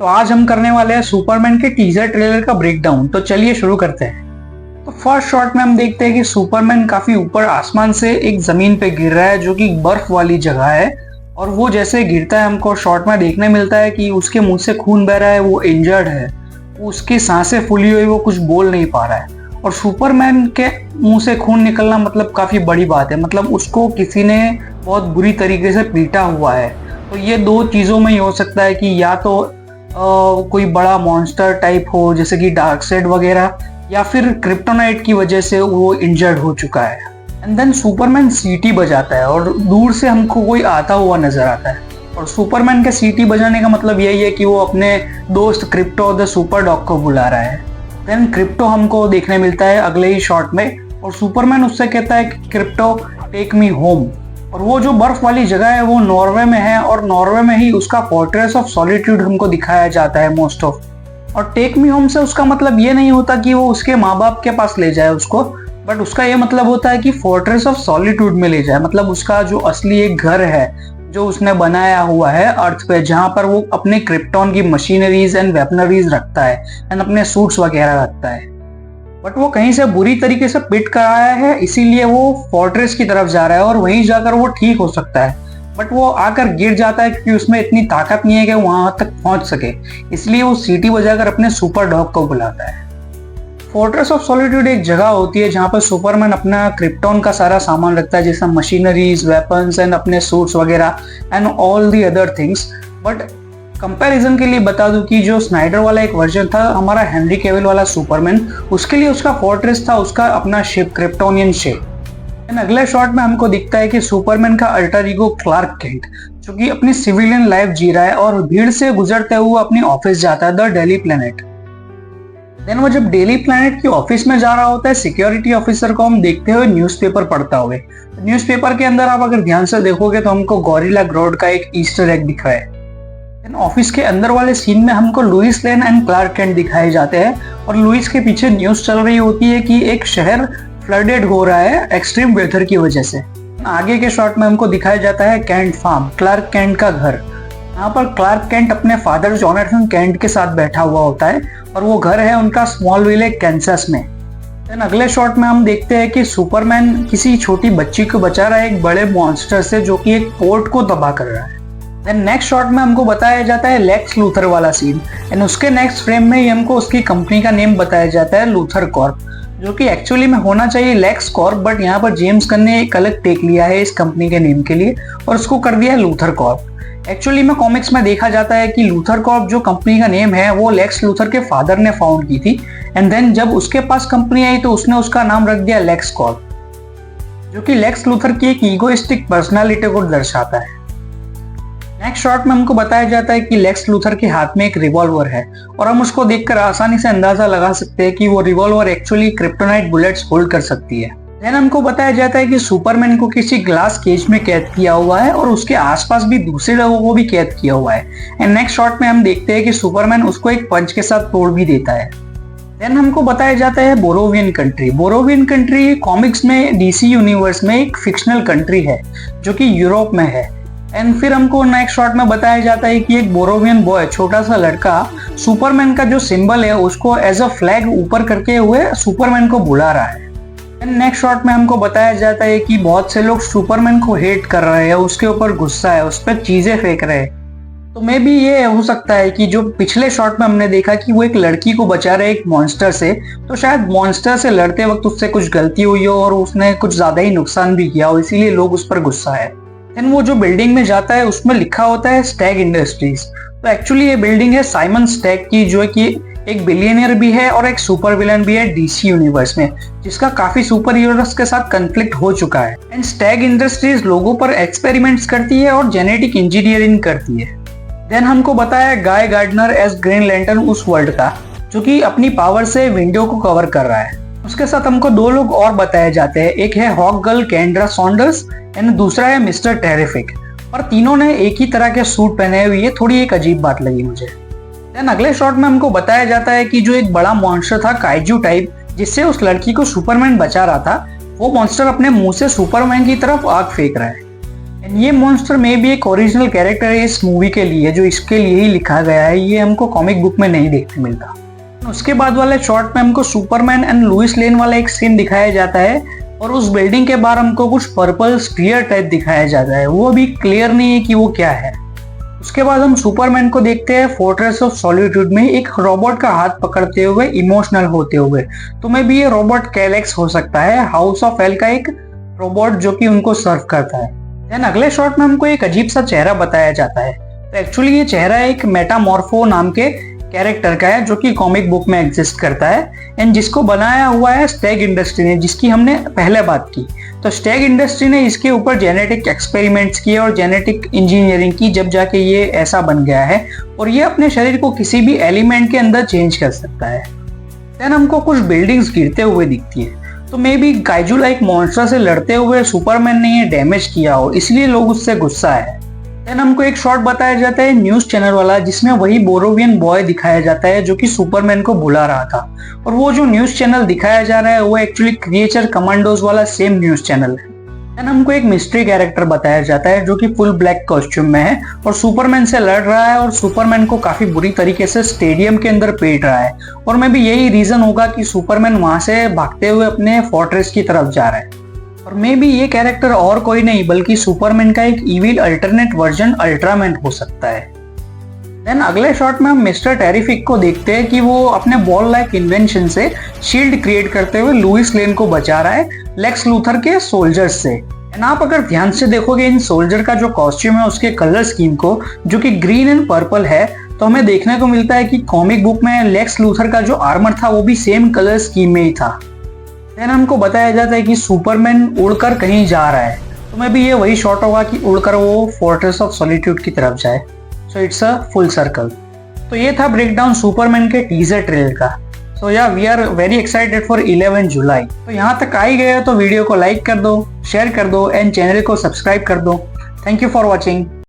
तो आज हम करने वाले हैं सुपरमैन के टीजर ट्रेलर का ब्रेकडाउन। तो चलिए शुरू करते हैं। तो फर्स्ट शॉट में हम देखते हैं कि सुपरमैन काफी ऊपर आसमान से एक जमीन पे गिर रहा है जो कि बर्फ वाली जगह है, और वो जैसे गिरता है हमको शॉट में देखने मिलता है कि उसके मुंह से खून बह रहा है, वो इंजर्ड है, उसकी सांसें फूली हुई, वो कुछ बोल नहीं पा रहा है। और सुपरमैन के मुंह से खून निकलना मतलब काफी बड़ी बात है, मतलब उसको किसी ने बहुत बुरी तरीके से पीटा हुआ है। तो ये दो चीजों में ही हो सकता है कि या तो कोई बड़ा मॉन्स्टर टाइप हो जैसे कि डार्कसेड वगैरह, या फिर क्रिप्टोनाइट की वजह से वो इंजर्ड हो चुका है। एंड देन सुपरमैन सीटी बजाता है और दूर से हमको कोई आता हुआ नजर आता है। और सुपरमैन के सीटी बजाने का मतलब यही है कि वो अपने दोस्त क्रिप्टो द सुपर डॉग को बुला रहा है। देन क्रिप्टो हमको देखने मिलता है अगले ही शॉट में, और सुपरमैन उससे कहता है कि क्रिप्टो टेक मी होम। और वो जो बर्फ वाली जगह है वो नॉर्वे में है, और नॉर्वे में ही उसका फोर्ट्रेस ऑफ सॉलिट्यूड हमको दिखाया जाता है मोस्ट ऑफ। और टेक मी होम से उसका मतलब ये नहीं होता कि वो उसके माँ बाप के पास ले जाए उसको, बट उसका ये मतलब होता है कि फोर्ट्रेस ऑफ सॉलिट्यूड में ले जाए, मतलब उसका जो असली एक घर है जो उसने बनाया हुआ है अर्थ पे, जहां पर वो अपने क्रिप्टॉन की मशीनरीज एंड वेपनरीज रखता है एंड अपने सूट्स वगैरह रखता है। बट वो कहीं से बुरी तरीके से पिट कराया है, इसीलिए वो फोर्ट्रेस की तरफ जा रहा है और वहीं जाकर वो ठीक हो सकता है। बट वो आकर गिर जाता है क्योंकि उसमें इतनी ताकत नहीं है कि वहां तक पहुंच सके, इसलिए वो सीटी बजाकर अपने सुपर डॉग को बुलाता है। फोर्ट्रेस ऑफ सॉलिट्यूड एक जगह होती है जहां पर सुपरमैन अपना क्रिप्टॉन का सारा सामान रखता है, जैसे मशीनरीज, वेपन्स एंड अपने सूट्स वगैरह and all the other things. But comparison के लिए बता दूं कि जो स्नाइडर वाला एक वर्जन था हमारा हेनरी कैविल वाला सुपरमैन, उसके लिए उसका फोर्ट्रेस था उसका अपना शिप, क्रिप्टोनियन शिप। एंड अगले शॉट में हमको दिखता है कि सुपरमैन का अल्टर ईगो क्लार्क केंट, जो कि अपनी सिविलियन लाइफ जी रहा है और भीड़ से गुजरते हुए अपनी ऑफिस जाता है, द डेली प्लेनेट। देन वो जब डेली प्लेनेट की ऑफिस में जा रहा होता है, सिक्योरिटी ऑफिसर को हम देखते हुए न्यूज़पेपर पढ़ता हुए। न्यूज़पेपर के अंदर आप अगर ध्यान से देखोगे तो हमको गॉरिला ग्रोड का एक ईस्टर एग दिखा है। देन ऑफिस के अंदर वाले सीन में हमको Lois Lane and Clark Kent दिखाए जाते हैं, और लुइस के पीछे न्यूज चल रही होती है कि एक शहर फ्लडेड हो रहा है एक्सट्रीम वेदर की वजह से। आगे के शॉट में हमको दिखाया जाता है कैंट फार्म, क्लार्क केंट का घर। यहाँ पर क्लार्क केंट अपने फादर जोनाथन केंट के साथ बैठा हुआ होता है, और वो घर है उनका स्मॉल विलेज कैंसस में। देन अगले शॉट में हम देखते हैं कि सुपरमैन किसी छोटी बच्ची को बचा रहा है एक बड़े मॉन्स्टर से जो कि एक पोर्ट को तबाह कर रहा है। देन नेक्स्ट शॉट में हमको बताया जाता है लेक्स लूथर वाला सीन, एंड उसके नेक्स्ट फ्रेम में ही हमको उसकी कंपनी का नेम बताया जाता है लूथर कॉर्प, जो कि एक्चुअली में होना चाहिए लेक्स कॉर्प, बट यहाँ पर जेम्स गन ने एक अलग टेक लिया है इस कंपनी के नेम के लिए और उसको कर दिया है लूथर कॉर्प। एक्चुअली में कॉमिक्स में देखा जाता है कि लूथर कॉर्प जो कंपनी का नेम है वो लेक्स लूथर के फादर ने फाउंड की थी, एंड देन जब उसके पास कंपनी आई तो उसने उसका नाम रख दिया लेक्स कॉर्प, जो कि लेक्स लूथर की एक ईगोइस्टिक पर्सनालिटी को दर्शाता है। नेक्स्ट शॉट में हमको बताया जाता है कि लेक्स लूथर के हाथ में एक रिवॉल्वर है, और हम उसको देखकर आसानी से अंदाजा लगा सकते हैं कि वो revolver actually kryptonite bullets hold कर सकती है। देन हमको बताया जाता है कि सुपरमैन को किसी ग्लास केज में कैद किया हुआ है और उसके आसपास भी दूसरे लोगों को भी कैद किया हुआ है। एंड नेक्स्ट शॉट में हम देखते हैं कि सुपरमैन उसको एक पंच के साथ तोड़ भी देता है। देन हमको बताया जाता है बोरोवियन कंट्री। बोरोवियन कंट्री कॉमिक्स में डीसी यूनिवर्स में एक फिक्शनल कंट्री है जो कि यूरोप में है। एंड फिर हमको नेक्स्ट शॉट में बताया जाता है कि एक बोरोवियन बॉय, छोटा सा लड़का, सुपरमैन का जो सिंबल है उसको एज अ फ्लैग ऊपर करके हुए सुपरमैन को बुला रहा है। एंड नेक्स्ट शॉट में हमको बताया जाता है कि बहुत से लोग सुपरमैन को हेट कर रहे हैं, उसके ऊपर गुस्सा है, उस पर चीजें फेंक रहे हैं। तो मे बी ये हो सकता है कि जो पिछले शॉट में हमने देखा कि वो एक लड़की को बचा रहे एक मॉन्स्टर से, तो शायद मॉन्स्टर से लड़ते वक्त उससे कुछ गलती हुई हो और उसने कुछ ज्यादा ही नुकसान भी किया हो, इसीलिए लोग उस पर गुस्सा है। देन वो जो बिल्डिंग में जाता है उसमें लिखा होता है स्टैग इंडस्ट्रीज। तो एक्चुअली ये बिल्डिंग है साइमन स्टैग की, जो कि एक बिलियनियर भी है और एक सुपर विलन भी है डीसी यूनिवर्स में, जिसका काफी सुपर हीरोज के साथ कन्फ्लिक्ट हो चुका है। एंड स्टैग इंडस्ट्रीज लोगों पर एक्सपेरिमेंट्स करती है और जेनेटिक इंजीनियरिंग करती है। देन हमको बताया गाय गार्डनर एज ग्रीन लैंटर्न उस वर्ल्ड का, जो कि अपनी पावर से विंडो को कवर कर रहा है। उसके साथ हमको दो लोग और बताए जाते हैं, एक है हॉक गर्ल कैंड्रा सॉन्डर्स एंड दूसरा है मिस्टर टेरिफिक, और तीनों ने एक ही तरह के सूट पहने हुए, ये थोड़ी एक अजीब बात लगी मुझे। देन अगले शॉट में हमको बताया जाता है कि जो एक बड़ा मॉन्स्टर था काइजू टाइप, जिससे उस लड़की को सुपरमैन बचा रहा था, वो मॉन्स्टर अपने मुंह से सुपरमैन की तरफ आग फेंक रहा है। ये मॉन्स्टर में भी एक ओरिजिनल कैरेक्टर है इस मूवी के लिए, जो इसके लिए ही लिखा गया है, ये हमको कॉमिक बुक में नहीं देखने मिलता। उसके बाद वाले शॉट में हमको सुपरमैन एंड लुइस लेन वाला एक सीन दिखाया जाता है और उस बिल्डिंग के बाहर हमको कुछ पर्पल स्फीयर टाइप दिखाया जाता है, वो अभी क्लियर नहीं है कि वो क्या है। उसके बाद हम सुपरमैन को देखते हैं फोर्ट्रेस ऑफ सॉलिट्यूड में एक रोबोट का हाथ पकड़ते हुए इमोशनल होते हुए। तो मैं भी ये रोबोट कैलेक्स हो सकता है, हाउस ऑफ एल का एक रोबोट जो कि उनको सर्व करता है। देन अगले शॉट में हमको एक अजीब सा चेहरा बताया जाता है। तो एक्चुअली ये चेहरा एक मेटामॉर्फो नाम के कैरेक्टर का है जो कि कॉमिक बुक में एग्जिस्ट करता है एंड जिसको बनाया हुआ है स्टैग इंडस्ट्री ने, जिसकी हमने पहले बात की। तो स्टैग इंडस्ट्री ने इसके ऊपर जेनेटिक एक्सपेरिमेंट्स किए और जेनेटिक इंजीनियरिंग की, जब जाके ये ऐसा बन गया है और ये अपने शरीर को किसी भी एलिमेंट के अंदर चेंज कर सकता है। देन हमको कुछ बिल्डिंग्स गिरते हुए दिखती है, तो may be kaiju like monster से लड़ते हुए सुपरमैन ने ये डैमेज किया हो, इसलिए लोग उससे गुस्सा है। देन हमको एक शॉट बताया जाता है न्यूज चैनल वाला, जिसमें वही बोरोवियन बॉय दिखाया जाता है जो कि सुपरमैन को बुला रहा था। और वो जो न्यूज चैनल दिखाया जा रहा है वो एक्चुअली क्रिएचर कमांडोज वाला सेम न्यूज चैनल है। देन हमको एक मिस्ट्री कैरेक्टर बताया जाता है जो कि फुल ब्लैक कॉस्ट्यूम में है और सुपरमैन से लड़ रहा है और सुपरमैन को काफी बुरी तरीके से स्टेडियम के अंदर पीट रहा है। और मे बी यही रीजन होगा कि सुपरमैन वहां से भागते हुए अपने फोर्ट्रेस की तरफ जा रहा है। और मे बी ये कैरेक्टर और कोई नहीं बल्कि सुपरमैन का एक इविल अल्टरनेट वर्जन अल्ट्रामैन हो सकता है। देन अगले शॉट में हम मिस्टर टेरिफिक को देखते हैं कि वो अपने बॉल लाइक इन्वेंशन से शील्ड क्रिएट करते हुए लुइस लेन को बचा रहा है लेक्स लूथर के सोल्जर्स से। एंड आप अगर ध्यान से देखोगे इन सोल्जर का जो कॉस्ट्यूम है उसके कलर स्कीम को, जो कि ग्रीन एंड पर्पल है, तो हमें देखने को मिलता है कि कॉमिक बुक में लेक्स लूथर का जो आर्मर था वो भी सेम कलर स्कीम में ही था। देन हमको बताया जाता है कि सुपरमैन उड़कर कहीं जा रहा है, तो मैं भी ये वही शॉट होगा कि उड़कर वो फोर्ट्रेस ऑफ सॉलिट्यूड की तरफ जाए। So it's a full circle. तो ये था ब्रेकडाउन सुपरमैन के टीजर ट्रेलर का। So yeah we are very excited for 11 July. तो यहाँ तक आ ही गए तो वीडियो को लाइक कर दो, शेयर कर दो एंड चैनल को सब्सक्राइब कर दो। Thank you for watching.